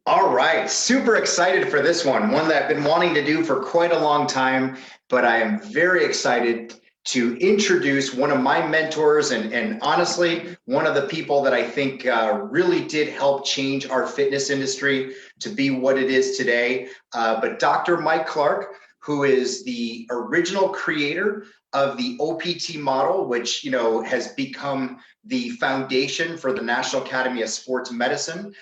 All right, super excited for this one that I've been wanting to do for quite a long time, but I am very excited to introduce one of my mentors and honestly, one of the people that I think really did help change our fitness industry to be what it is today. But Dr. Mike Clark, who is the original creator of the OPT model, which has become the foundation for the National Academy of Sports Medicine.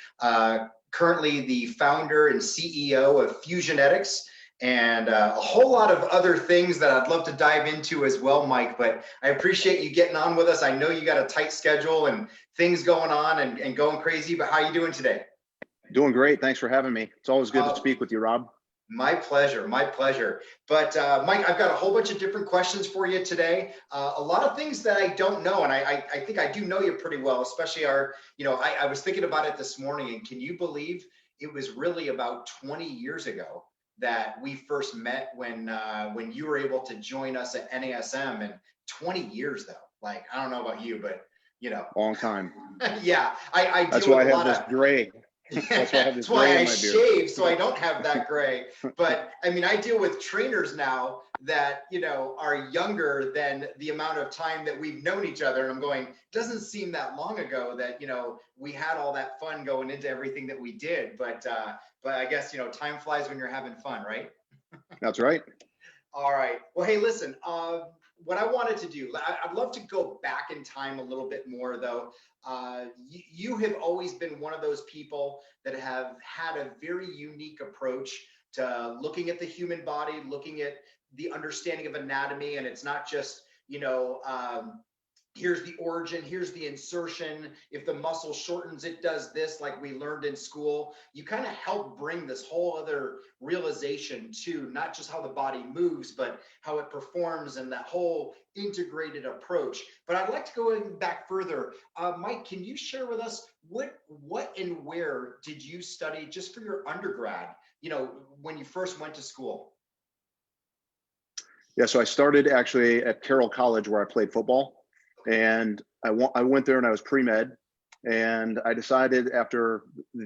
Currently the founder and CEO of Fusionetics, and a whole lot of other things that I'd love to dive into as well, Mike. But I appreciate you getting on with us. I know you got a tight schedule and things going on and going crazy, but how are you doing today? Doing great. Thanks for having me. It's always good to Uh, speak with you, Rob. My pleasure, my pleasure. But Mike, I've got a whole bunch of different questions for you today. A lot of things that I don't know, and I think I do know you pretty well, especially I was thinking about it this morning, and can you believe it was really about 20 years ago that we first met when you were able to join us at NASM, and 20 years though. Like, I don't know about you, but you know, Long time. yeah, I That's deal why with I a have lot this of gray. That's why I have this that's gray why in I my beard. shave so I don't have that gray. But I mean, I deal with trainers now that are younger than the amount of time that we've known each other, and I'm going, doesn't seem that long ago that we had all that fun going into everything that we did. But I guess time flies when you're having fun, right? That's right. All right. Well, hey, listen, what I wanted to do, I'd love to go back in time a little bit more, though. You have always been one of those people that have had a very unique approach to looking at the human body, looking at the understanding of anatomy. And it's not just, here's the origin, here's the insertion. If the muscle shortens, it does this, like we learned in school. You kind of help bring this whole other realization to not just how the body moves, but how it performs and that whole integrated approach. But I'd like to go back further. Mike, can you share with us what and where did you study just for your undergrad, when you first went to school? Yeah, so I started actually at Carroll College where I played football. And I went there and I was pre-med. And I decided after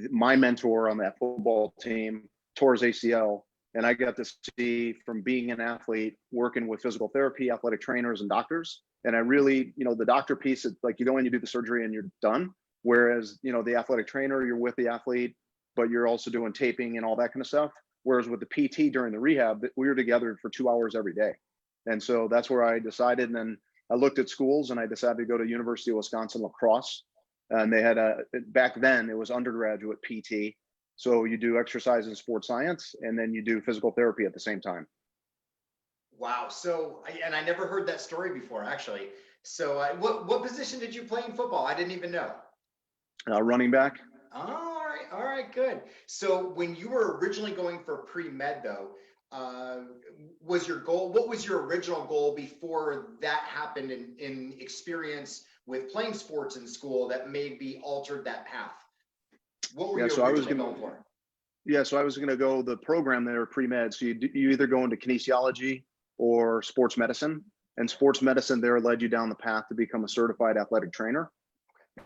my mentor on that football team tore his ACL, and I got to see from being an athlete, working with physical therapy, athletic trainers, and doctors. And I really, the doctor piece, is like you go in, you do the surgery, and you're done. Whereas, the athletic trainer, you're with the athlete, but you're also doing taping and all that kind of stuff. Whereas with the PT during the rehab, we were together for 2 hours every day. And so that's where I decided. And then I looked at schools and I decided to go to University of Wisconsin La Crosse. And they had back then it was undergraduate PT. So you do exercise and sports science, and then you do physical therapy at the same time. Wow. So, and I never heard that story before, actually. So, what position did you play in football? I didn't even know. Running back. All right, good. So, when you were originally going for pre-med, though, was your goal? What was your original goal before that happened in experience with playing sports in school that maybe altered that path? What were Yeah, you so I was originally gonna. going for? Yeah, so I was gonna go the program there pre-med. So you either go into kinesiology or sports medicine, and sports medicine there led you down the path to become a certified athletic trainer.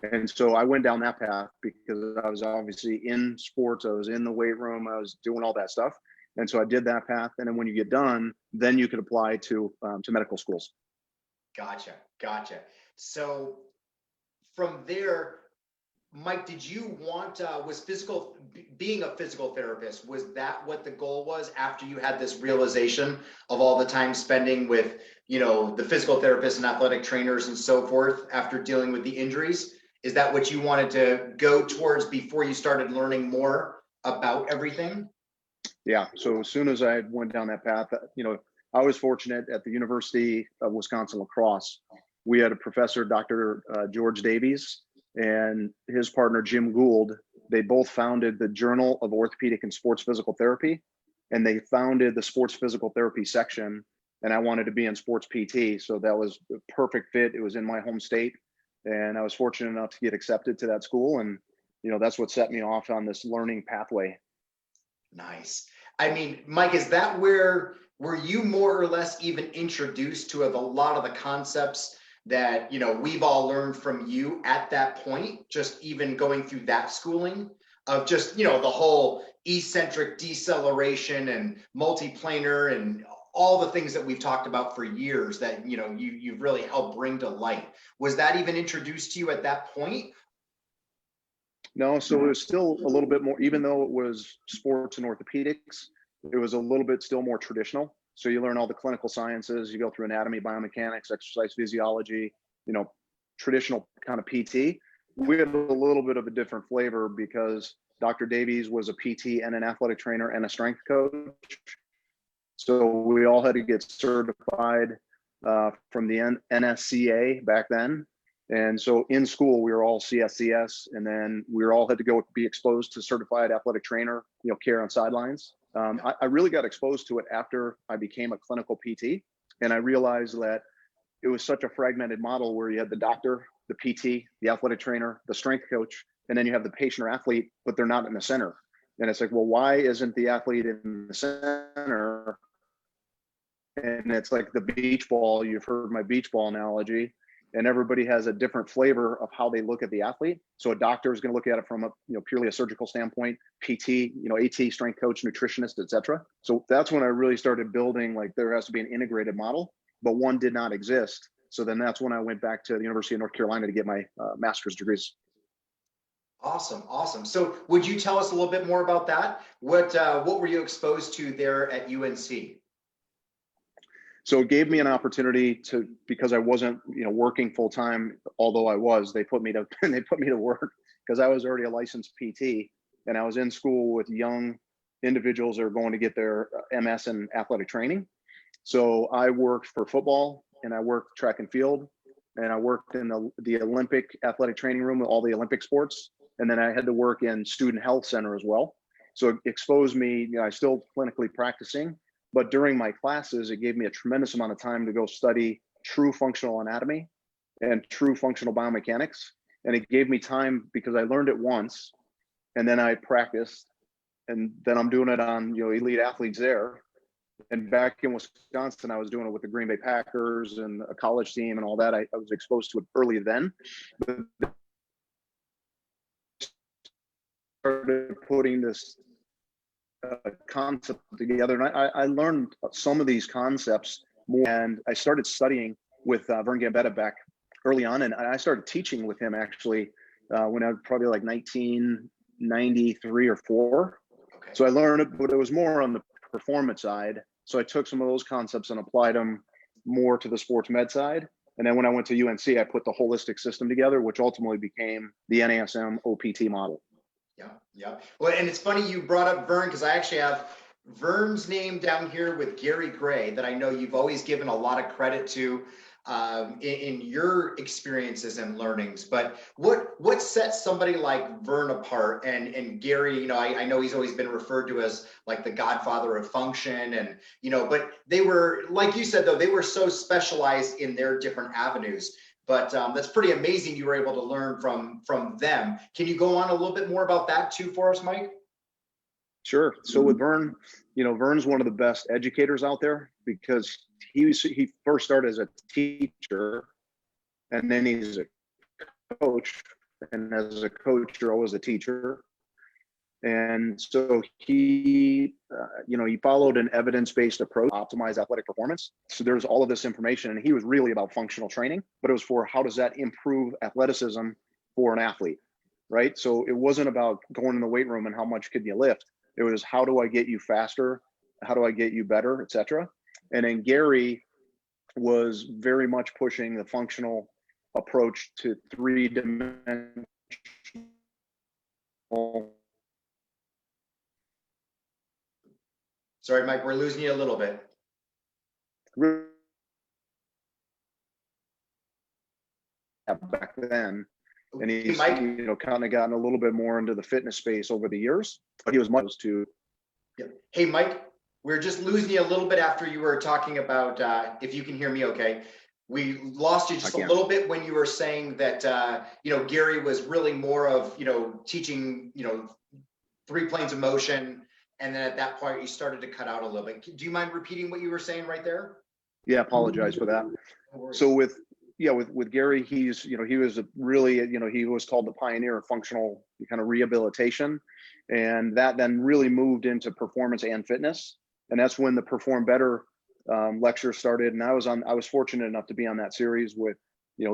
And so I went down that path because I was obviously in sports. I was in the weight room. I was doing all that stuff. And so I did that path. And then when you get done, then you could apply to medical schools. Gotcha, gotcha. So, from there, Mike, did you want was being a physical therapist? Was that what the goal was after you had this realization of all the time spending with the physical therapists and athletic trainers and so forth after dealing with the injuries? Is that what you wanted to go towards before you started learning more about everything? Yeah. So as soon as I went down that path, I was fortunate at the University of Wisconsin La Crosse. We had a professor, Dr. George Davies, and his partner, Jim Gould. They both founded the Journal of Orthopedic and Sports Physical Therapy, and they founded the sports physical therapy section. And I wanted to be in sports PT. So that was a perfect fit. It was in my home state. And I was fortunate enough to get accepted to that school. And, that's what set me off on this learning pathway. Nice. I mean, Mike, is that where were you more or less even introduced to a lot of the concepts that we've all learned from you at that point, just even going through that schooling? of just, you know, the whole eccentric deceleration and multiplanar and all the things that we've talked about for years that, you know, you've really helped bring to light. Was that even introduced to you at that point? No, so it was still a little bit more, even though it was sports and orthopedics, it was a little bit still more traditional. So you learn all the clinical sciences, you go through anatomy, biomechanics, exercise physiology, you know, traditional kind of PT. We had a little bit of a different flavor because Dr. Davies was a PT and an athletic trainer and a strength coach. So we all had to get certified from the NSCA back then. And so in school, we were all CSCS, and then we were all had to go be exposed to certified athletic trainer, you know, care on sidelines. I really got exposed to it after I became a clinical PT. And I realized that it was such a fragmented model where you had the doctor, the PT, the athletic trainer, the strength coach, and then you have the patient or athlete, but they're not in the center. And it's like, well, why isn't the athlete in the center? And it's like the beach ball. You've heard my beach ball analogy, and everybody has a different flavor of how they look at the athlete. So a doctor is going to look at it from a, you know, purely a surgical standpoint, PT, you know, AT, strength coach, nutritionist, etc. So that's when I really started building, like, there has to be an integrated model, but one did not exist. So then that's when I went back to the University of North Carolina to get my master's degrees. Awesome, awesome. So would you tell us a little bit more about that? What were you exposed to there at UNC? So it gave me an opportunity to, because I wasn't, you know, working full time, although I was, they put me to work because I was already a licensed PT, and I was in school with young individuals that are going to get their MS in athletic training. So I worked for football, and I worked track and field, and I worked in the Olympic athletic training room with all the Olympic sports. And then I had to work in student health center as well. So it exposed me, you know, I still clinically practicing, but during my classes, it gave me a tremendous amount of time to go study true functional anatomy and true functional biomechanics. And it gave me time because I learned it once, and then I practiced, and then I'm doing it on, you know, elite athletes there. And back in Wisconsin, I was doing it with the Green Bay Packers and a college team and all that. I was exposed to it early then. But started putting this concept together, and I learned some of these concepts more, and I started studying with Vern Gambetta back early on, and I started teaching with him actually when I was probably like 1993 or 4. Okay. So I learned it, but it was more on the performance side. So I took some of those concepts and applied them more to the sports med side. And then when I went to UNC, I put the holistic system together, which ultimately became the NASM OPT model. Yeah, yeah. Well, and it's funny you brought up Vern, because I actually have Vern's name down here with Gary Gray that I know you've always given a lot of credit to in your experiences and learnings. But what sets somebody like Vern apart and Gary? You know, I know he's always been referred to as like the godfather of function, and you know, but they were, like you said though, they were so specialized in their different avenues. But that's pretty amazing you were able to learn from them. Can you go on a little bit more about that too for us, Mike? Sure. So with Vern, you know, Vern's one of the best educators out there because he first started as a teacher, and then he's a coach, and as a coach, you're always a teacher. And so he, you know, he followed an evidence-based approach to optimize athletic performance. So there's all of this information, and he was really about functional training, but it was for how does that improve athleticism for an athlete, right? So it wasn't about going in the weight room and how much could you lift. It was how do I get you faster? How do I get you better, et cetera? And then Gary was very much pushing the functional approach to 3-dimensional. Sorry, Mike, we're losing you a little bit. Back then, and he's, Mike, you know, kind of gotten a little bit more into the fitness space over the years, but he was much to. yeah. Hey, Mike, we're just losing you a little bit after you were talking about, if you can hear me okay. We lost you just a little bit when you were saying that, you know, Gary was really more of, you know, teaching, you know, 3 planes of motion. And then at that point, you started to cut out a little bit. Do you mind repeating what you were saying right there? Yeah, apologize for that. So with yeah, with Gary, he's, he was a really, he was called the pioneer of functional kind of rehabilitation. And that then really moved into performance and fitness. And that's when the Perform Better lecture started. And I was fortunate enough to be on that series with,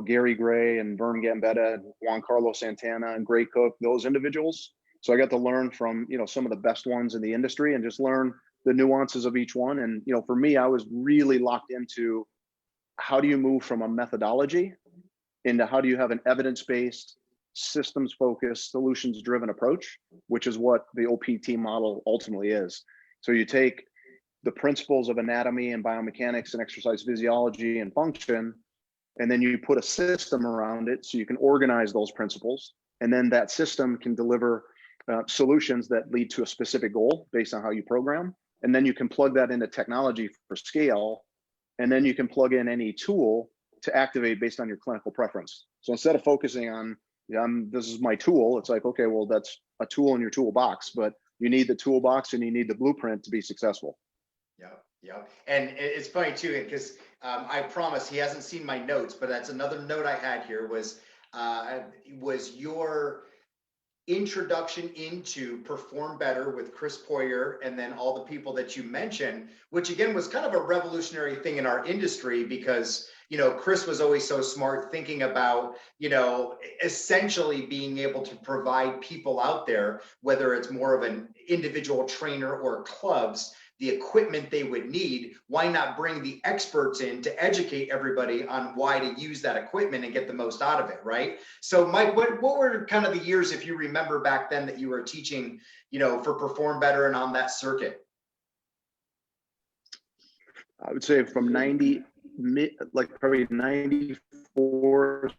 Gary Gray and Vern Gambetta and Juan Carlos Santana and Gray Cook, those individuals. So I got to learn from, some of the best ones in the industry and just learn the nuances of each one. And, for me, I was really locked into how do you move from a methodology into how do you have an evidence-based, systems-focused, solutions-driven approach, which is what the OPT model ultimately is. So you take the principles of anatomy and biomechanics and exercise physiology and function, and then you put a system around it so you can organize those principles. And then that system can deliver solutions that lead to a specific goal based on how you program. And then you can plug that into technology for scale. And then you can plug in any tool to activate based on your clinical preference. So instead of focusing on, this is my tool, it's like, okay, well, that's a tool in your toolbox, but you need the toolbox and you need the blueprint to be successful. Yeah. And it's funny too, because I promise he hasn't seen my notes, but that's another note I had here was your introduction into Perform Better with Chris Poyer and then all the people that you mentioned, which again was kind of a revolutionary thing in our industry because Chris was always so smart thinking about essentially being able to provide people out there, whether it's more of an individual trainer or clubs, the equipment they would need. Why not bring the experts in to educate everybody on why to use that equipment and get the most out of it, right? So Mike, what were kind of the years, if you remember back then, that you were teaching, for Perform Better and on that circuit? I would say from probably 94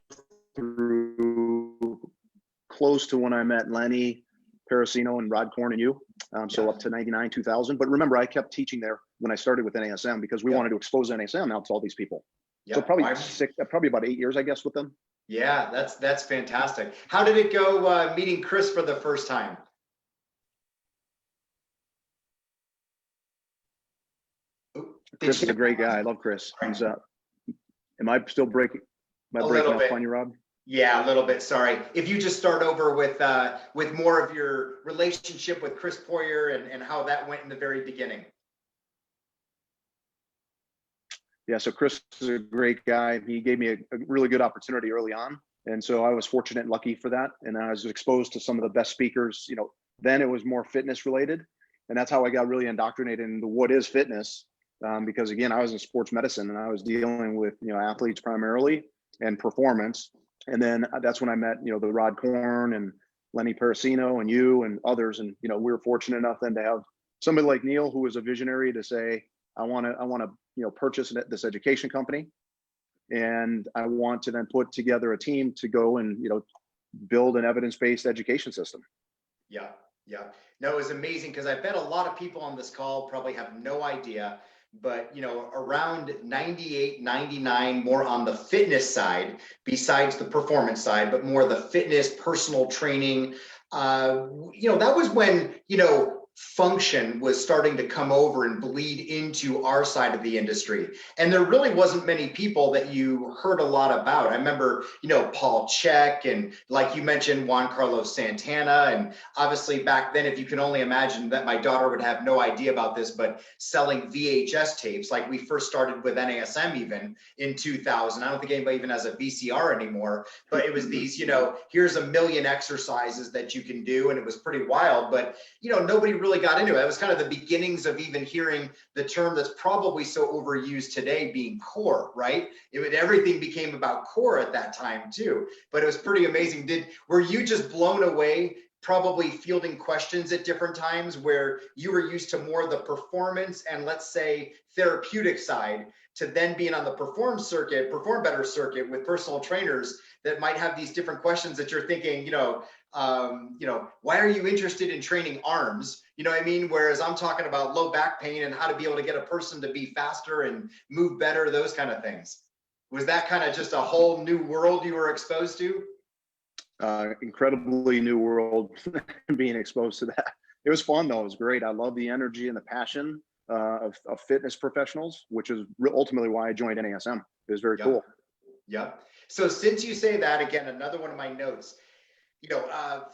through close to when I met Lenny Parasino and Rod Korn and you. So up to 99, 2000. But remember, I kept teaching there when I started with NASM because we wanted to expose NASM out to all these people. So probably about 8 years, I guess, with them. Yeah, that's fantastic. How did it go meeting Chris for the first time? Chris is a great guy. I love Chris. He's am I still breaking? Am I breaking up on you, Rob? Yeah, a little bit. Sorry. If you just start over with more of your relationship with Chris Poyer and how that went in the very beginning. Yeah, so Chris is a great guy. He gave me a really good opportunity early on. And so I was fortunate and lucky for that. And I was exposed to some of the best speakers. Then it was more fitness related. And that's how I got really indoctrinated into what is fitness. Because again, I was in sports medicine and I was dealing with, athletes primarily and performance. And then that's when I met, the Rod Korn and Lenny Parasino and you and others. And, we were fortunate enough then to have somebody like Neil, who was a visionary, to say, I want to, purchase this education company. And I want to then put together a team to go and, build an evidence-based education system. Yeah. No, it was amazing because I bet a lot of people on this call probably have no idea, but around 98, 99, more on the fitness side, besides the performance side, but more the fitness, personal training. That was when, function was starting to come over and bleed into our side of the industry. And there really wasn't many people that you heard a lot about. I remember, Paul Check and like you mentioned, Juan Carlos Santana. And obviously back then, if you can only imagine that my daughter would have no idea about this, but selling VHS tapes, like we first started with NASM even in 2000. I don't think anybody even has a VCR anymore, but it was these, here's 1 million exercises that you can do. And it was pretty wild, but nobody really got into it. It was kind of the beginnings of even hearing the term that's probably so overused today, being core, right? Everything became about core at that time too, but it was pretty amazing. Were you just blown away, probably fielding questions at different times where you were used to more the performance and let's say therapeutic side to then being on the Perform Better circuit with personal trainers that might have these different questions that you're thinking, why are you interested in training arms? You know what I mean? Whereas I'm talking about low back pain and how to be able to get a person to be faster and move better, those kind of things. Was that kind of just a whole new world you were exposed to? Incredibly new world being exposed to that. It was fun though. It was great. I love the energy and the passion of fitness professionals, which is ultimately why I joined NASM. It was very cool. Yep. So since you say that, again, another one of my notes,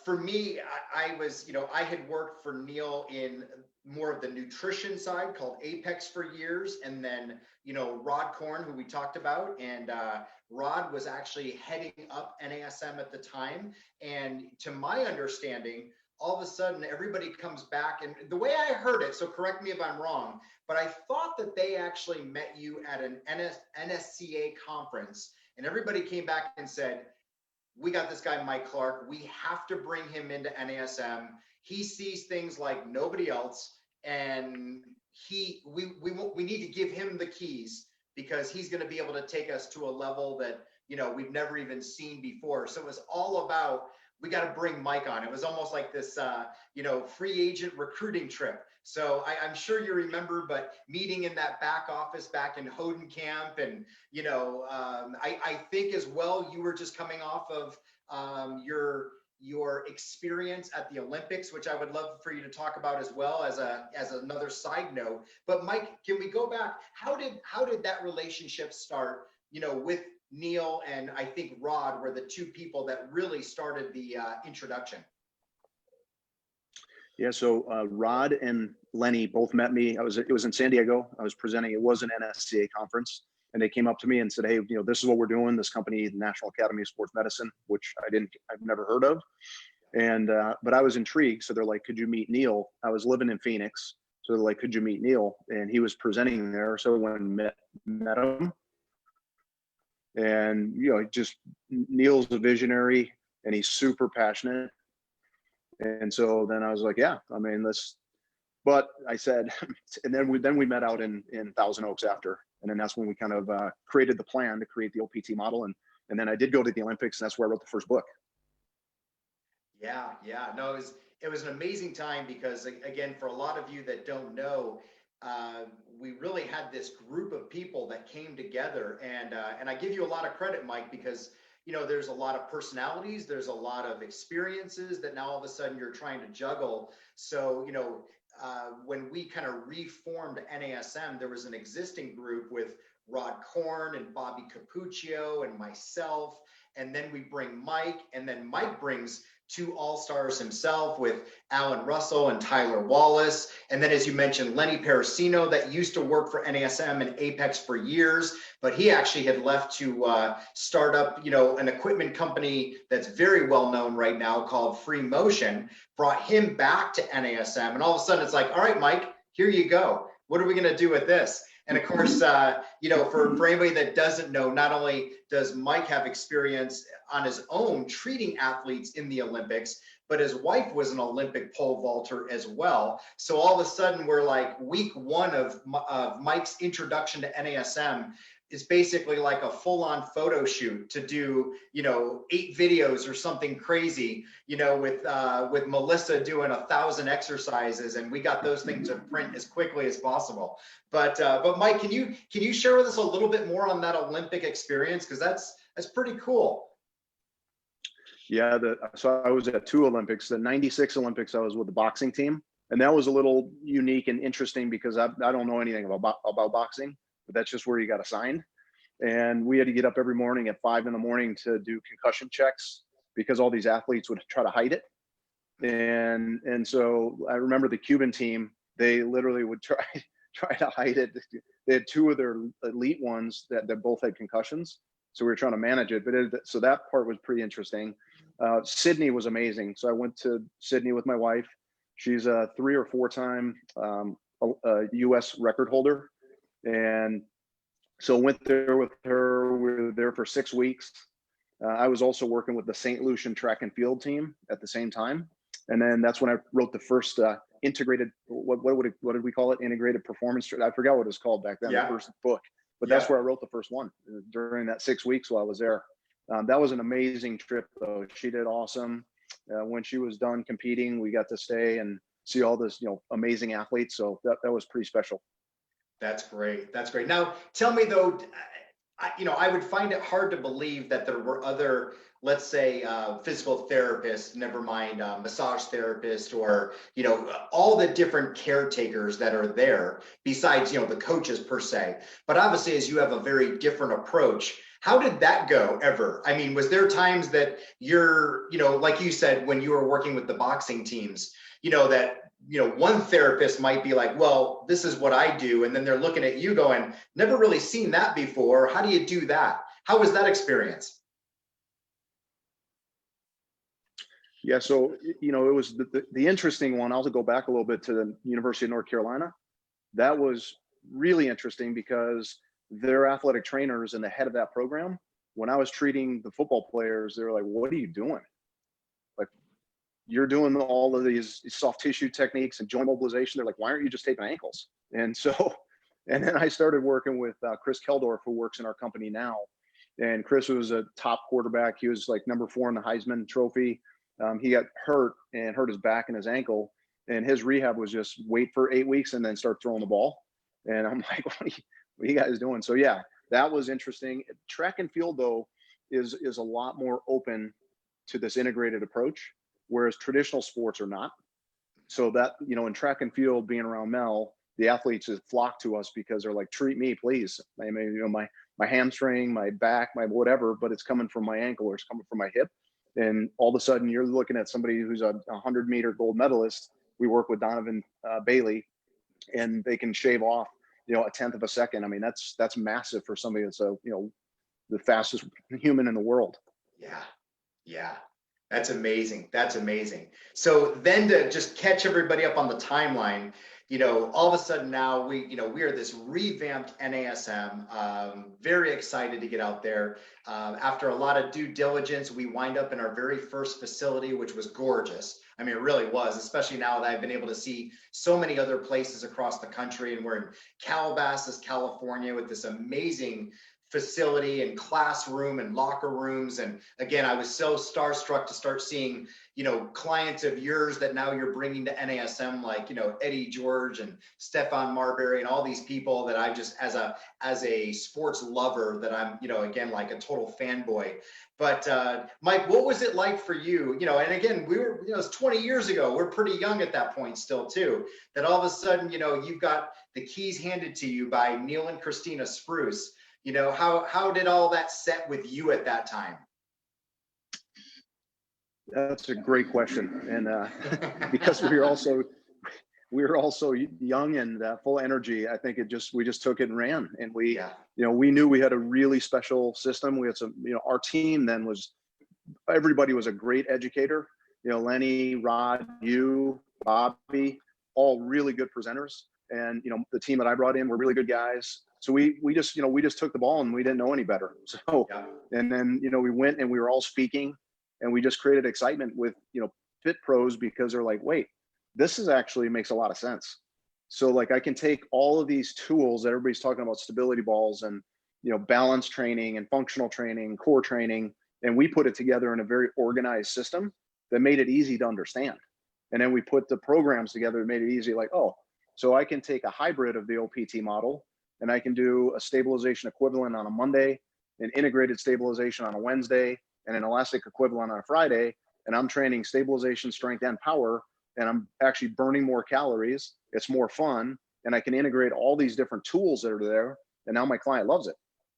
for me, I was, I had worked for Neil in more of the nutrition side called Apex for years. And then, Rod Korn, who we talked about, and Rod was actually heading up NASM at the time. And to my understanding, all of a sudden everybody comes back, and the way I heard it, so correct me if I'm wrong, but I thought that they actually met you at an NSCA conference, and everybody came back and said, we got this guy, Mike Clark. We have to bring him into NASM. He sees things like nobody else. And we need to give him the keys, because he's going to be able to take us to a level that, we've never even seen before. So it was all about, we got to bring Mike on. It was almost like this, free agent recruiting trip. So I'm sure you remember, but meeting in that back office back in Houghton Camp, and I think as well, you were just coming off of your experience at the Olympics, which I would love for you to talk about as well as another side note. But Mike, can we go back? How did that relationship start? With Neil and I think Rod were the two people that really started the introduction. Yeah, so Rod and Lenny both met me. It was in San Diego. I was presenting. It was an NSCA conference, and they came up to me and said, "Hey, this is what we're doing. This company, the National Academy of Sports Medicine, which I've never heard of, and but I was intrigued. So they're like, could you meet Neil? I was living in Phoenix, so they're like, could you meet Neil? And he was presenting there. So when met him, and just Neil's a visionary, and he's super passionate. And so then I was like, yeah, I mean, but I said, and then we met out in Thousand Oaks after, and then that's when we kind of created the plan to create the OPT model. And then I did go to the Olympics, and that's where I wrote the first book. Yeah. No, it was an amazing time, because again, for a lot of you that don't know, we really had this group of people that came together, and I give you a lot of credit, Mike, because there's a lot of personalities, there's a lot of experiences that now all of a sudden you're trying to juggle. So, when we kind of reformed NASM, there was an existing group with Rod Korn and Bobby Capuccio and myself. And then we bring Mike, and then Mike brings two all-stars himself with Alan Russell and Tyler Wallace. And then, as you mentioned, Lenny Parasino, that used to work for NASM and Apex for years, but he actually had left to start up, an equipment company that's very well known right now called Free Motion, brought him back to NASM. And all of a sudden it's like, all right, Mike, here you go. What are we going to do with this? And of course, for anybody that doesn't know, not only does Mike have experience on his own treating athletes in the Olympics, but his wife was an Olympic pole vaulter as well. So all of a sudden, we're like week one of Mike's introduction to NASM is basically like a full-on photo shoot to do, 8 videos or something crazy, with Melissa doing 1,000 exercises, and we got those things to print as quickly as possible. But Mike, can you share with us a little bit more on that Olympic experience, because that's pretty cool. Yeah, so I was at 2 Olympics. The '96 Olympics, I was with the boxing team, and that was a little unique and interesting because I don't know anything about boxing, but that's just where you got assigned. And we had to get up every morning at 5 in the morning to do concussion checks because all these athletes would try to hide it. And so I remember the Cuban team, they literally would try to hide it. They had 2 of their elite ones that both had concussions. So we were trying to manage it, so that part was pretty interesting. Sydney was amazing. So I went to Sydney with my wife. She's a 3 or 4 time US record holder. And so went there with her. We were there for 6 weeks. I was also working with the St. Lucian track and field team at the same time. And then that's when I wrote the first integrated, what did we call it? Integrated performance. I forgot what it was called back then, The first book. But that's where I wrote the first one during that 6 weeks while I was there. That was an amazing trip, though. She did awesome. When she was done competing, we got to stay and see all this, amazing athletes. So that was pretty special. That's great. That's great. Now, tell me though, I would find it hard to believe that there were other let's say physical therapist, never mind massage therapist, or all the different caretakers that are there besides the coaches per se. But obviously, as you have a very different approach, how did that go ever? I mean, was there times that you're, like you said, when you were working with the boxing teams, that one therapist might be like, well, this is what I do, and then they're looking at you going, never really seen that before. How do you do that? How was that experience? Yeah, so it was the interesting one. I'll go back a little bit to the University of North Carolina. That was really interesting because their athletic trainers and the head of that program, when I was treating the football players, they were like, "What are you doing? Like, you're doing all of these soft tissue techniques and joint mobilization." They're like, "Why aren't you just taking ankles?" And so, and then I started working with Chris Keldorf, who works in our company now. And Chris was a top quarterback. He was like number 4 in the Heisman Trophy. He got hurt and hurt his back and his ankle. And his rehab was just wait for 8 weeks and then start throwing the ball. And I'm like, what are you guys doing? So yeah, that was interesting. Track and field though is a lot more open to this integrated approach, whereas traditional sports are not. So that, in track and field, being around Mel, the athletes just flock to us because they're like, treat me, please. I mean, my hamstring, my back, my whatever, but it's coming from my ankle or it's coming from my hip. And all of a sudden you're looking at somebody who's a 100-meter gold medalist. We work with Donovan Bailey, and they can shave off, a tenth of a second. I mean, that's massive for somebody that's the fastest human in the world. Yeah. Yeah. That's amazing. That's amazing. So then to just catch everybody up on the timeline, all of a sudden now we are this revamped NASM, very excited to get out there. After a lot of due diligence, we wind up in our very first facility, which was gorgeous. I mean, it really was, especially now that I've been able to see so many other places across the country. And we're in Calabasas, California, with this amazing facility and classroom and locker rooms. And again, I was so starstruck to start seeing, clients of yours that now you're bringing to NASM, like, Eddie George and Stefan Marbury and all these people that I just, as a sports lover, that I'm, again, like a total fanboy. But Mike, what was it like for you? And again, we were, it's 20 years ago. We're pretty young at that point still too, that all of a sudden, you've got the keys handed to you by Neil and Christina Spruce. How did all that set with you at that time? That's a great question. And because we were also young and full of energy, I think we just took it and ran. And we knew we had a really special system. We had some, our team then everybody was a great educator. Lenny, Rod, you, Bobby, all really good presenters. And, the team that I brought in were really good guys. So we just took the ball and we didn't know any better. So, and then, we went and we were all speaking, and we just created excitement with, fit pros, because they're like, wait, this is actually makes a lot of sense. So like, I can take all of these tools that everybody's talking about, stability balls and, balance training and functional training, core training, and we put it together in a very organized system that made it easy to understand. And then we put the programs together and made it easy, like, oh, so I can take a hybrid of the OPT model, and I can do a stabilization equivalent on a Monday, an integrated stabilization on a Wednesday, and an elastic equivalent on a Friday. And I'm training stabilization, strength, and power, and I'm actually burning more calories. It's more fun, and I can integrate all these different tools that are there. And now my client loves it.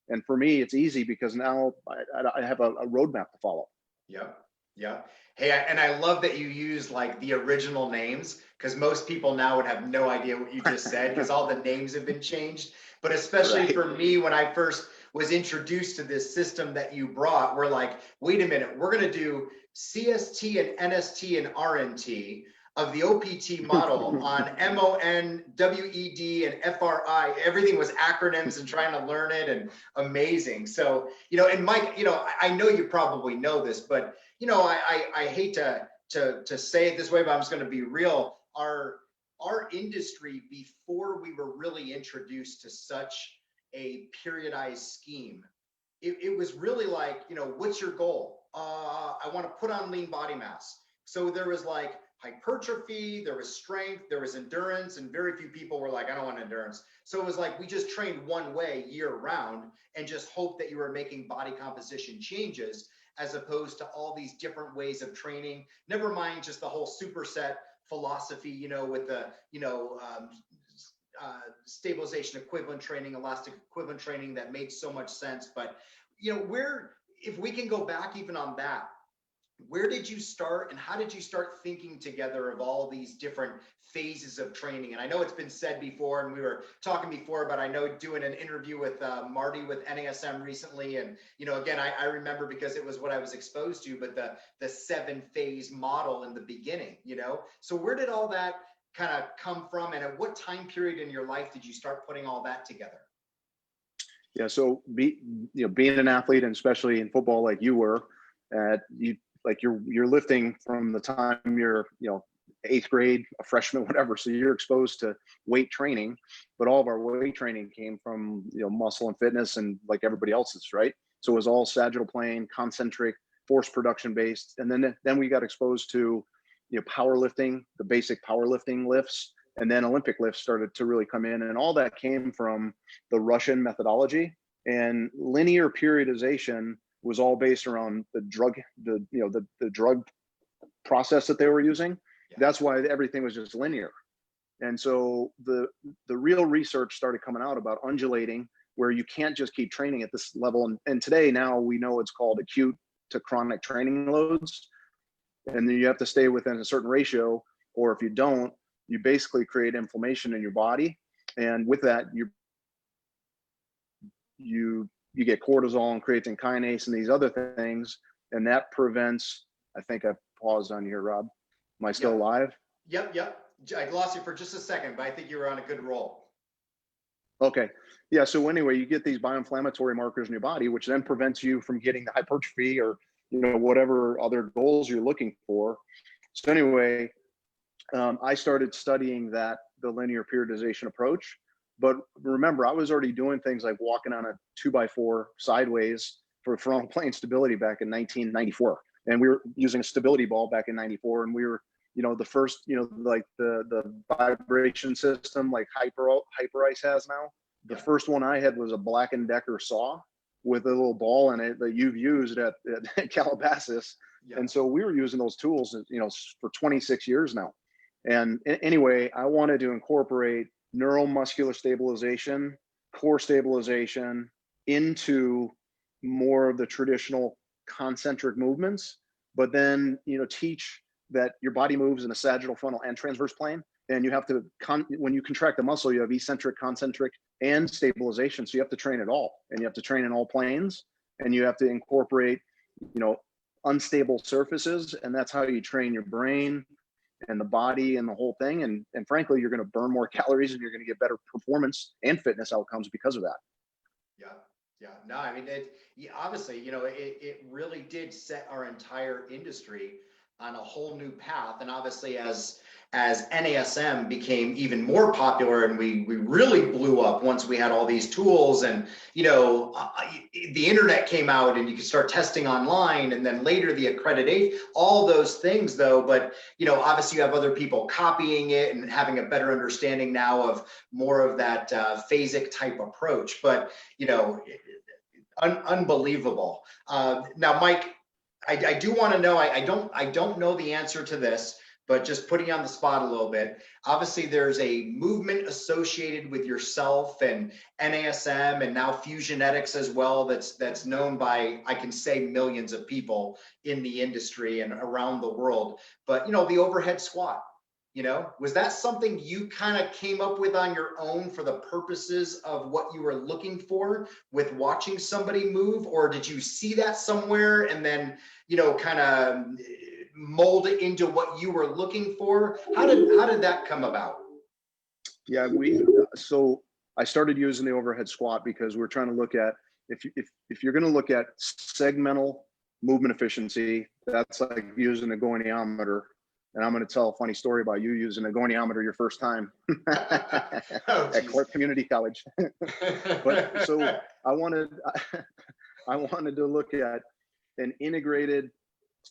And for me, it's easy because now I have a roadmap to follow. Yep. Yeah. Hey, and I love that you use like the original names, because most people now would have no idea what you just said, because all the names have been changed. But especially for me, when I first was introduced to this system that you brought, we're like, wait a minute, we're going to do CST and NST and RNT of the OPT model on MON, WED, and FRI. Everything was acronyms and trying to learn it, and amazing. So, and Mike, I know you probably know this, but I hate to say it this way, but I'm just going to be real. Our industry, before we were really introduced to such a periodized scheme, it was really like, what's your goal? I want to put on lean body mass. So there was like hypertrophy, there was strength, there was endurance, and very few people were like, I don't want endurance. So it was like, we just trained one way year round and just hope that you were making body composition changes. as opposed to all these different ways of training. Never mind just the whole superset philosophy, you know, with the, you know, stabilization equivalent training, elastic equivalent training that made so much sense. But, you know, if we can go back even on that, where did you start and how did you start thinking together of all these different phases of training? And I know it's been said before, and we were talking before, but I know doing an interview with Marty with NASM recently. And, you know, again, I remember because it was what I was exposed to, but the 7-phase model in the beginning, you know? So where did all that kind of come from? And at what time period in your life did you start putting all that together? Yeah. So you know, being an athlete, and especially in football, like you were, you're lifting from the time you're, you know, 8th grade, a freshman, whatever. So you're exposed to weight training, but all of our weight training came from, you know, muscle and fitness, and like everybody else's, right? So it was all sagittal plane, concentric, force production based. And then we got exposed to, you know, powerlifting, the basic powerlifting lifts, and then Olympic lifts started to really come in, and all that came from the Russian methodology. And linear periodization was all based around the drug, the drug process that they were using. Yeah. That's why everything was just linear. And so the real research started coming out about undulating, where you can't just keep training at this level. And today, now we know it's called acute to chronic training loads. And then you have to stay within a certain ratio, or if you don't, you basically create inflammation in your body. And with that, you get cortisol and creatine kinase and these other things, and that prevents, I think I've paused on here, Rob. Am I still live? Yep. I lost you for just a second, but I think you were on a good roll. Okay. Yeah. So anyway, you get these bioinflammatory markers in your body, which then prevents you from getting the hypertrophy or, you know, whatever other goals you're looking for. So anyway, I started studying the linear periodization approach. But remember, I was already doing things like walking on a 2x4 sideways for frontal plane stability back in 1994. And we were using a stability ball back in 94. And we were, you know, the first, you know, like the vibration system like Hyperice has now. The first one I had was a Black & Decker saw with a little ball in it that you've used at Calabasas. Yeah. And so we were using those tools, you know, for 26 years now. And anyway, I wanted to incorporate neuromuscular stabilization, core stabilization into more of the traditional concentric movements, but then, you know, teach that your body moves in a sagittal, frontal, and transverse plane. And you have to, when you contract the muscle, you have eccentric, concentric, and stabilization. So you have to train it all, and you have to train in all planes, and you have to incorporate, you know, unstable surfaces. And that's how you train your brain and the body and the whole thing. And frankly, you're going to burn more calories and you're going to get better performance and fitness outcomes because of that. Yeah. No, I mean, obviously, you know, it really did set our entire industry on a whole new path. And obviously, as NASM became even more popular and we really blew up once we had all these tools, and, you know, the internet came out and you could start testing online, and then later the accreditation, all those things though. But, you know, obviously you have other people copying it and having a better understanding now of more of that phasic type approach. But, you know, unbelievable. Now, Mike, I do want to know, I don't know the answer to this, but just putting you on the spot a little bit. Obviously, there's a movement associated with yourself and NASM and now Fusionetics as well. That's known by, I can say, millions of people in the industry and around the world. But, you know, the overhead squat, you know, was that something you kind of came up with on your own for the purposes of what you were looking for with watching somebody move? Or did you see that somewhere and then, you know, kind of mold it into what you were looking for? How did that come about? Yeah, so I started using the overhead squat because we're trying to look at, if you're going to look at segmental movement efficiency, that's like using a goniometer. And I'm going to tell a funny story about you using a goniometer your first time at Clark Community College. But so I wanted to look at an integrated,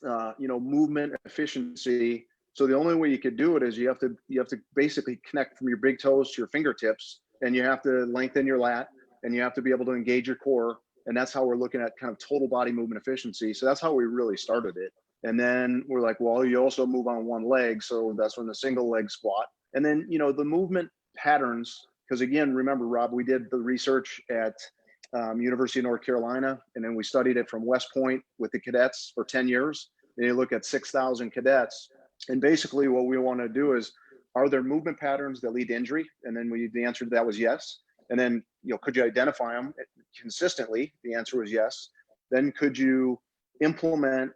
you know, movement efficiency. So the only way you could do it is you have to basically connect from your big toes to your fingertips, and you have to lengthen your lat, and you have to be able to engage your core, And that's how we're looking at kind of total body movement efficiency. So that's how we really started it. And then we're like, well, you also move on one leg. So that's when the single leg squat. And then, the movement patterns, because again, remember, Rob, we did the research at University of North Carolina, and then we studied it from West Point with the cadets for 10 years. And you look at 6,000 cadets. And basically what we want to do is, are there movement patterns that lead to injury? And then the answer to that was yes. And then, could you identify them consistently? The answer was yes. Then could you implement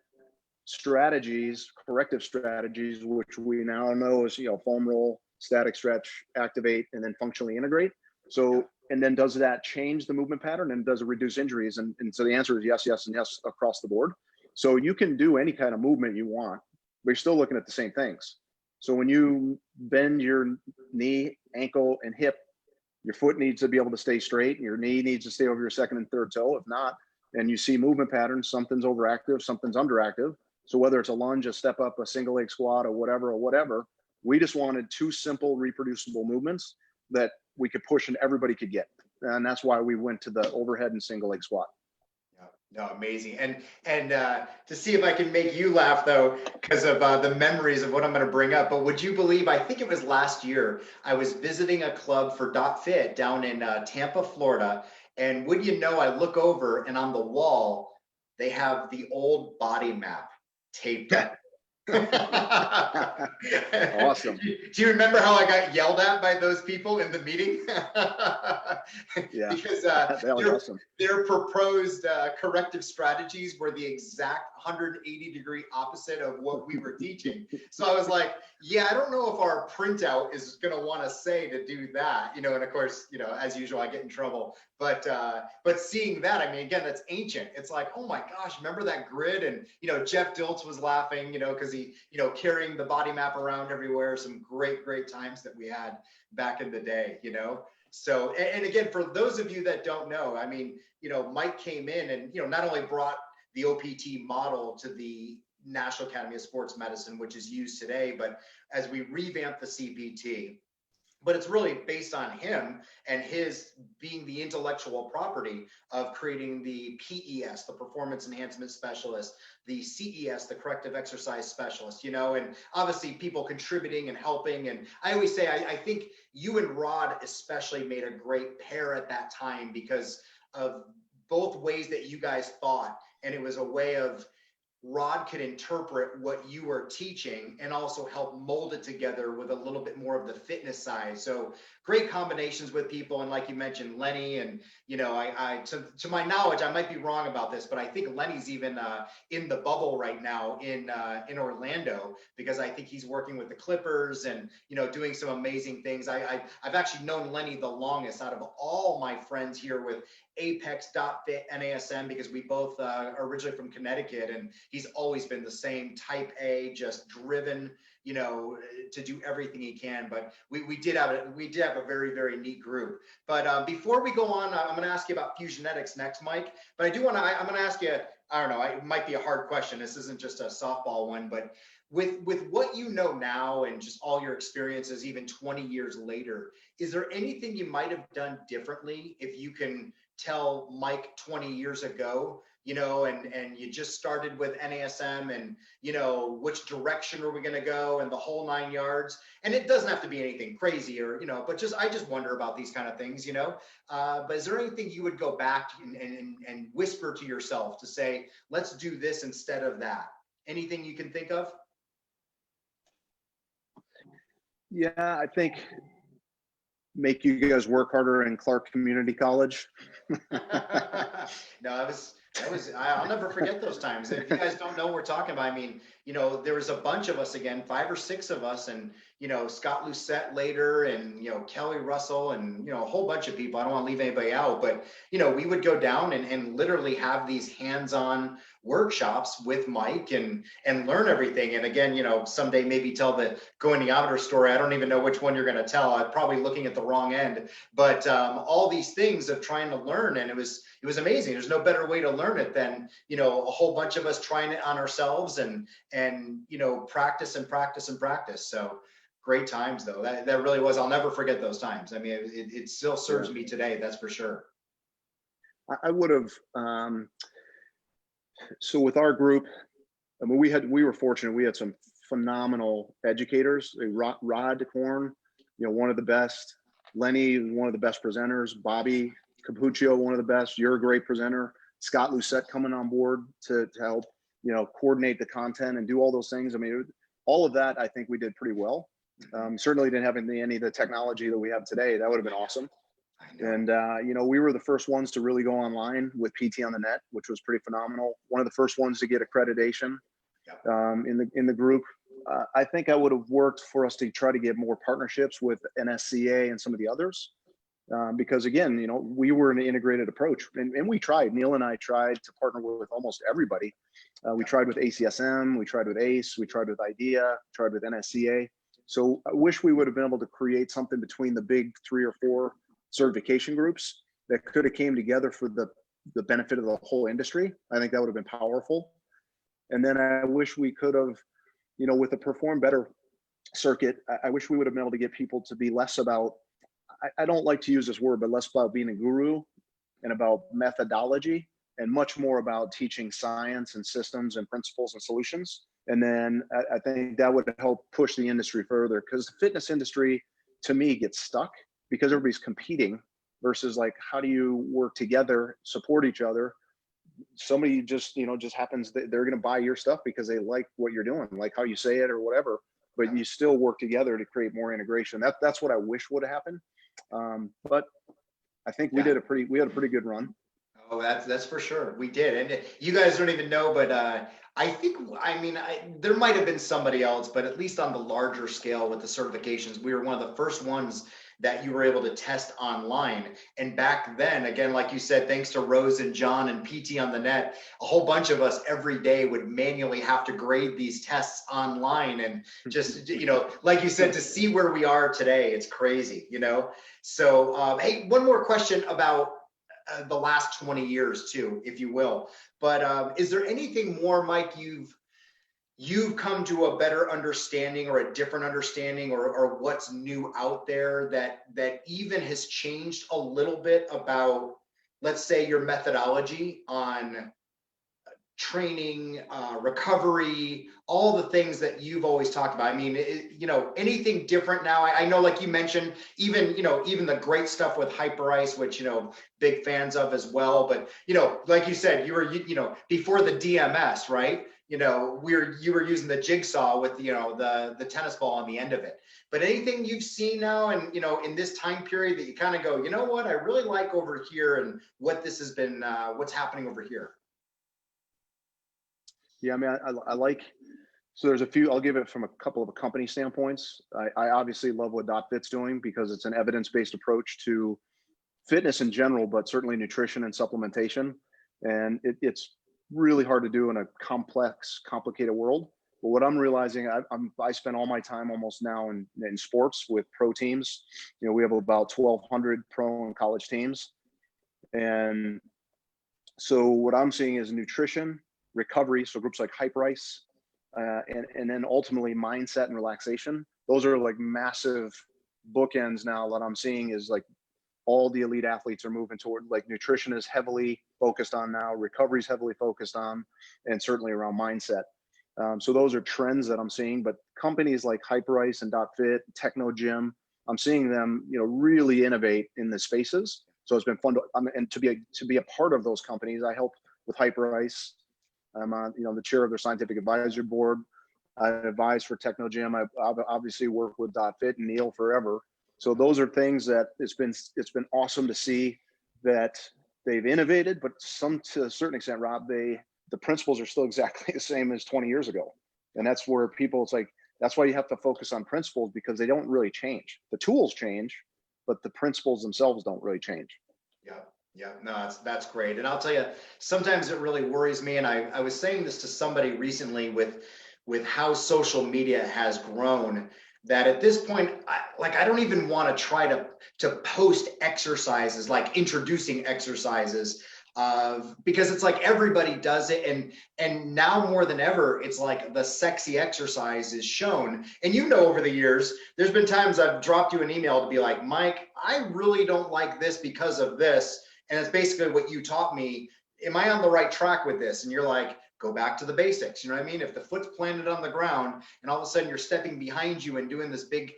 strategies, corrective strategies, which we now know is, foam roll, static stretch, activate, and then functionally integrate. So, and then does that change the movement pattern, and does it reduce injuries? And so the answer is yes, yes, and yes across the board. So you can do any kind of movement you want, but you're still looking at the same things. So when you bend your knee, ankle, and hip, your foot needs to be able to stay straight. Your knee needs to stay over your second and third toe. If not, and you see movement patterns, something's overactive, something's underactive. So whether it's a lunge, a step up, a single leg squat, or whatever, we just wanted 2 simple reproducible movements that we could push and everybody could get. And that's why we went to the overhead and single leg squat. No, amazing. And to see if I can make you laugh though, because of the memories of what I'm going to bring up. But would you believe, I think it was last year, I was visiting a club for dotFIT down in Tampa, Florida. And would you know, I look over and on the wall, they have the old body map taped up. Awesome. Do you remember how I got yelled at by those people in the meeting? Yeah, because that was awesome. Their proposed corrective strategies were the exact 180-degree opposite of what we were teaching. So I was like, yeah, I don't know if our printout is going to want to say to do that, and of course, as usual, I get in trouble. But seeing that, I mean, again, that's ancient. It's like, oh my gosh, remember that grid? And Jeff Diltz was laughing, because he, carrying the body map around everywhere. Some great times that we had back in the day, So, and again, for those of you that don't know, I mean, Mike came in and, not only brought the OPT model to the National Academy of Sports Medicine, which is used today, but as we revamp the CPT, but it's really based on him and his being the intellectual property of creating the PES, the Performance Enhancement Specialist, the CES, the Corrective Exercise Specialist, and obviously people contributing and helping. And I always say, I think you and Rod especially made a great pair at that time because of both ways that you guys thought. And it was a way of Rod could interpret what you were teaching and also help mold it together with a little bit more of the fitness side. So great combinations with people. And like you mentioned, Lenny, and to my knowledge, I might be wrong about this, but I think Lenny's even in the bubble right now in Orlando, because I think he's working with the Clippers and doing some amazing things. I've actually known Lenny the longest out of all my friends here with Apex, dotFIT, NASM, because we both are originally from Connecticut, and he's always been the same type A, just driven, to do everything he can. But we did have a very neat group. But before we go on, I'm going to ask you about Fusionetics next, Mike. But I'm going to ask you, I don't know, it might be a hard question. This isn't just a softball one, but with what you know now and just all your experiences, even 20 years later, is there anything you might have done differently if you can tell Mike 20 years ago, and you just started with NASM and, which direction are we going to go and the whole 9 yards? And it doesn't have to be anything crazy or, but I just wonder about these kind of things, but is there anything you would go back and whisper to yourself to say, let's do this instead of that? Anything you can think of? Yeah, I think make you guys work harder in Clark Community College. No, I'll never forget those times. If you guys don't know what we're talking about, I mean, there was a bunch of us, again, 5 or 6 of us, and, Scott Lucette later, and, Kelly Russell, and, a whole bunch of people. I don't want to leave anybody out, but, we would go down and literally have these hands-on workshops with Mike and learn everything. And again, someday maybe tell the goniometer story. I don't even know which one you're going to tell. I'm probably looking at the wrong end, but all these things of trying to learn, and it was amazing. There's no better way to learn it than, a whole bunch of us trying it on ourselves and practice and practice and practice. So great times though. That really was. I'll never forget those times. I mean, it still serves me today. That's for sure. I would have, so with our group, I mean, we were fortunate. We had some phenomenal educators. Rod Korn, one of the best. Lenny, one of the best presenters. Bobby Capuccio, one of the best. You're a great presenter. Scott Lucette coming on board to help, coordinate the content and do all those things. I mean, all of that, I think we did pretty well. Certainly didn't have any of the technology that we have today. That would have been awesome. And, we were the first ones to really go online with PT on the Net, which was pretty phenomenal. One of the first ones to get accreditation in the group. I think I would have worked for us to try to get more partnerships with NSCA and some of the others. Because again, we were an integrated approach, and we tried. Neil and I tried to partner with almost everybody. We tried with ACSM, we tried with ACE, we tried with IDEA, tried with NSCA. So I wish we would have been able to create something between the big 3 or 4 certification groups that could have came together for the benefit of the whole industry. I think that would have been powerful. And then I wish we could have, with the Perform Better circuit, I wish we would have been able to get people to be less about, I don't like to use this word, but less about being a guru and about methodology, and much more about teaching science and systems and principles and solutions. And then I think that would help push the industry further, because the fitness industry, to me, gets stuck because everybody's competing versus like, how do you work together, support each other? Somebody just happens that they're going to buy your stuff because they like what you're doing, like how you say it or whatever, but you still work together to create more integration. That's what I wish would have happened. But I think we had a pretty good run. Oh, that's for sure. We did. And you guys don't even know, but there might have been somebody else, but at least on the larger scale with the certifications, we were one of the first ones that you were able to test online. And back then, again, like you said, thanks to Rose and John and PT on the Net, a whole bunch of us every day would manually have to grade these tests online. And just, like you said, to see where we are today, it's crazy, So, hey, one more question about the last 20 years too, if you will. But is there anything more, Mike, you've come to a better understanding or a different understanding, or what's new out there that even has changed a little bit about, let's say, your methodology on training, recovery, all the things that you've always talked about? I mean, anything different now? I know, like you mentioned, even the great stuff with Hyperice, which, big fans of as well. But, like you said, you were, before the DMS, right? You were using the jigsaw with, the tennis ball on the end of it. But anything you've seen now and, in this time period that you kind of go, you know what, I really like over here, and what this has been, what's happening over here? Yeah, I mean, I like, so there's a few, I'll give it from a couple of company standpoints. I obviously love what dotFIT's doing because it's an evidence-based approach to fitness in general, but certainly nutrition and supplementation. And it's really hard to do in a complex, complicated world. But what I'm realizing, I spend all my time almost now in sports with pro teams. We have about 1,200 pro and college teams. And so what I'm seeing is nutrition, recovery, so groups like Hyperice, and then ultimately mindset and relaxation. Those are like massive bookends now. What I'm seeing is like all the elite athletes are moving toward, like, nutrition is heavily focused on now, recovery is heavily focused on, and certainly around mindset. So those are trends that I'm seeing. But companies like Hyperice and dotFIT, Techno Gym, I'm seeing them, really innovate in the spaces. So it's been fun to be a part of those companies. I help with Hyperice. I'm on, the chair of their scientific advisory board. I advise for Techno Gym. I obviously work with dotFIT and Neil forever. So those are things that it's been awesome to see that they've innovated, but to a certain extent, Rob, the principles are still exactly the same as 20 years ago. And that's where that's why you have to focus on principles, because they don't really change. The tools change, but the principles themselves don't really change. Yeah, no, that's great. And I'll tell you, sometimes it really worries me. And I was saying this to somebody recently with how social media has grown, that at this point, I don't even want to try to post exercises, like introducing exercises, because it's like everybody does it. And now more than ever, it's like the sexy exercise is shown. And over the years, there's been times I've dropped you an email to be like, Mike, I really don't like this because of this. And that's basically what you taught me. Am I on the right track with this? And you're like, go back to the basics. You know what I mean? If the foot's planted on the ground and all of a sudden you're stepping behind you and doing this big,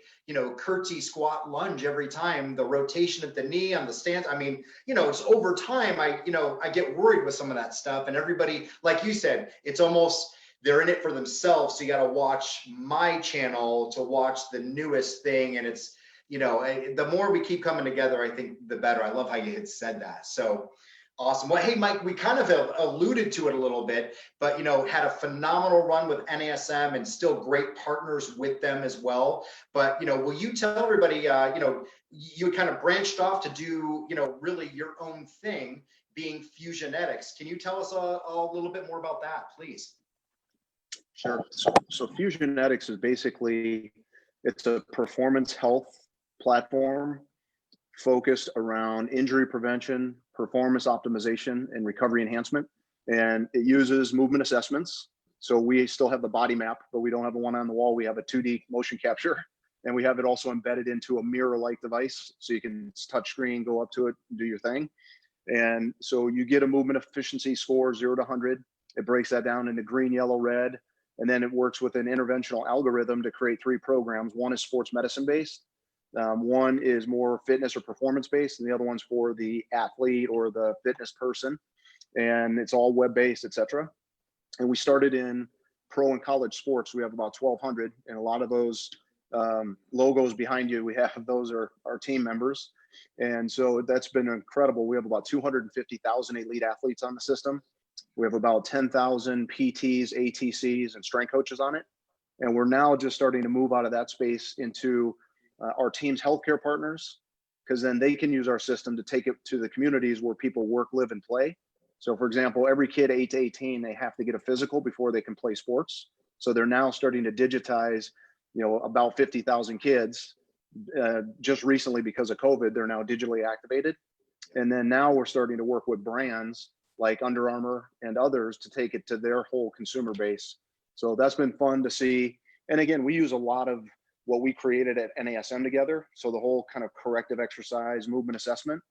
curtsy squat lunge every time, the rotation of the knee on the stance. I mean, it's over time. I get worried with some of that stuff, and everybody, like you said, it's almost, they're in it for themselves. So you got to watch my channel to watch the newest thing. And it's, the more we keep coming together, I think the better. I love how you had said that. So awesome. Well, hey, Mike, we kind of have alluded to it a little bit, but, had a phenomenal run with NASM and still great partners with them as well. But, will you tell everybody, you kind of branched off to do, really your own thing, being Fusionetics. Can you tell us a little bit more about that, please? Sure. So Fusionetics is basically, it's a performance health platform focused around injury prevention, performance optimization, and recovery enhancement. And it uses movement assessments. So we still have the body map, but we don't have the one on the wall. We have a 2D motion capture, and we have it also embedded into a mirror-like device. So you can touch screen, go up to it, and do your thing. And so you get a movement efficiency score, 0 to 100. It breaks that down into green, yellow, red. And then it works with an interventional algorithm to create 3 programs. One is sports medicine based. One is more fitness or performance based, and the other one's for the athlete or the fitness person. And it's all web based, etc. And we started in pro and college sports. We have about 1,200, and a lot of those logos behind you, we have those are our team members. And so that's been incredible. We have about 250,000 elite athletes on the system. We have about 10,000 PTs, ATCs, and strength coaches on it. And we're now just starting to move out of that space into our team's healthcare partners, because then they can use our system to take it to the communities where people work, live, and play. So for example, every kid 8 to 18, they have to get a physical before they can play sports. So they're now starting to digitize, about 50,000 kids. Just recently, because of COVID, they're now digitally activated. And then now we're starting to work with brands like Under Armour and others to take it to their whole consumer base. So that's been fun to see. And again, we use a lot of what we created at NASM together. So the whole kind of corrective exercise, movement assessment,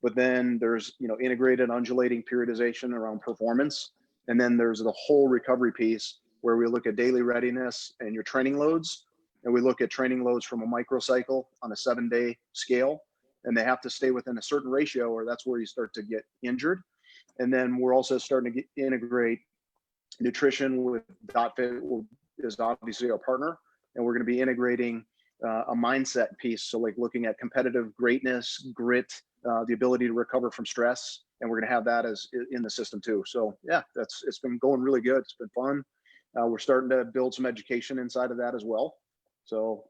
but then there's, integrated undulating periodization around performance. And then there's the whole recovery piece where we look at daily readiness and your training loads. And we look at training loads from a microcycle on a 7-day scale. And they have to stay within a certain ratio, or that's where you start to get injured. And then we're also starting to integrate nutrition with dotFIT, is obviously our partner. And we're going to be integrating a mindset piece. So like looking at competitive greatness, grit, the ability to recover from stress. And we're going to have that as in the system too. So yeah, it's been going really good. It's been fun. We're starting to build some education inside of that as well. So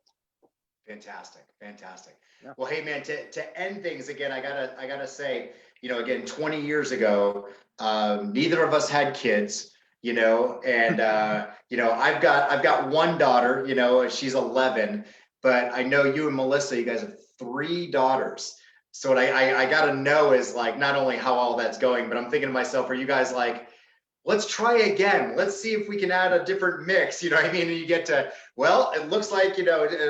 fantastic. Yeah. Well, hey man, to end things again, I gotta say, again, 20 years ago, neither of us had kids. And I've got one daughter, she's 11, but I know you and Melissa, you guys have 3 daughters. So what I got to know is like, not only how all that's going, but I'm thinking to myself, are you guys like, let's try again. Let's see if we can add a different mix. You know what I mean? And you get to, well, it looks like,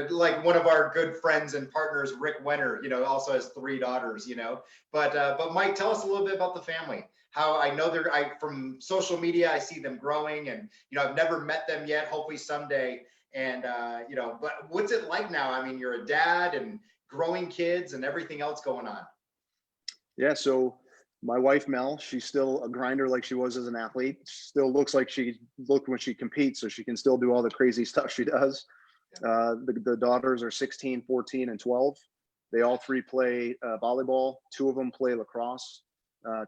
like one of our good friends and partners, Rick Wenner, also has 3 daughters, but Mike, tell us a little bit about the family. How I know from social media, I see them growing, and, I've never met them yet, hopefully someday. And, but what's it like now? I mean, you're a dad and growing kids and everything else going on. Yeah. So my wife, Mel, she's still a grinder like she was as an athlete. Still looks like she looked when she competes, so she can still do all the crazy stuff she does. The daughters are 16, 14, and 12. They all 3 play volleyball. 2 of them play lacrosse.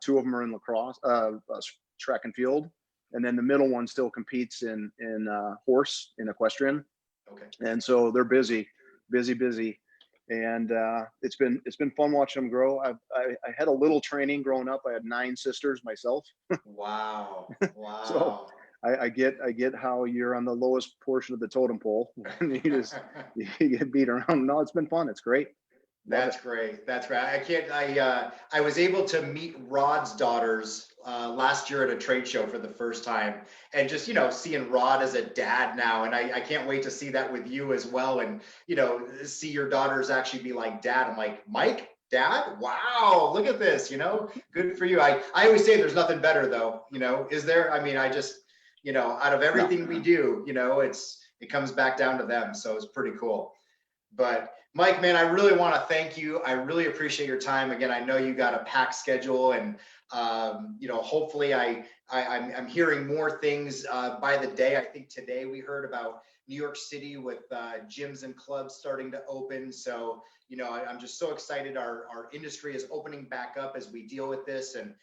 2 of them are in lacrosse, track and field. And then the middle one still competes in horse, in equestrian. Okay. And so they're busy. And it's been fun watching them grow. I had a little training growing up. I had 9 sisters myself. Wow. So I get how you're on the lowest portion of the totem pole and you get beat around. No, it's been fun. It's great. That's great. I was able to meet Rod's daughters last year at a trade show for the first time, and just, seeing Rod as a dad now. And I can't wait to see that with you as well. And, see your daughters actually be like, Dad. I'm like, Mike, Dad? Wow, look at this, good for you. I always say there's nothing better though, is there? I mean, I just, out of No. everything we do, it comes back down to them. So it's pretty cool. But Mike, man, I really want to thank you. I really appreciate your time. Again, I know you got a packed schedule, and hopefully I'm hearing more things by the day. I think today we heard about New York City with gyms and clubs starting to open. So, I'm just so excited. Our industry is opening back up as we deal with this, and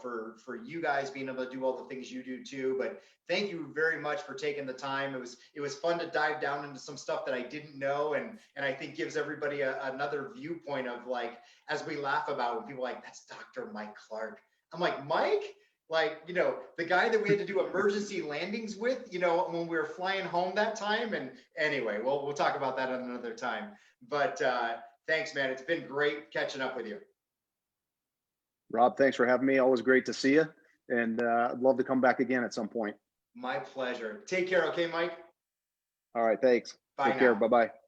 for you guys being able to do all the things you do too. But thank you very much for taking the time. It was fun to dive down into some stuff that I didn't know, and I think gives everybody another viewpoint of, like, as we laugh about when people are like, that's Dr. Mike Clark. I'm like, Mike? Like, the guy that we had to do emergency landings with, when we were flying home that time. And anyway, we'll talk about that another time. But thanks, man. It's been great catching up with you. Rob, thanks for having me. Always great to see you. And I'd love to come back again at some point. My pleasure. Take care. Okay, Mike? All right. Thanks. Bye Take care. now. Bye-bye.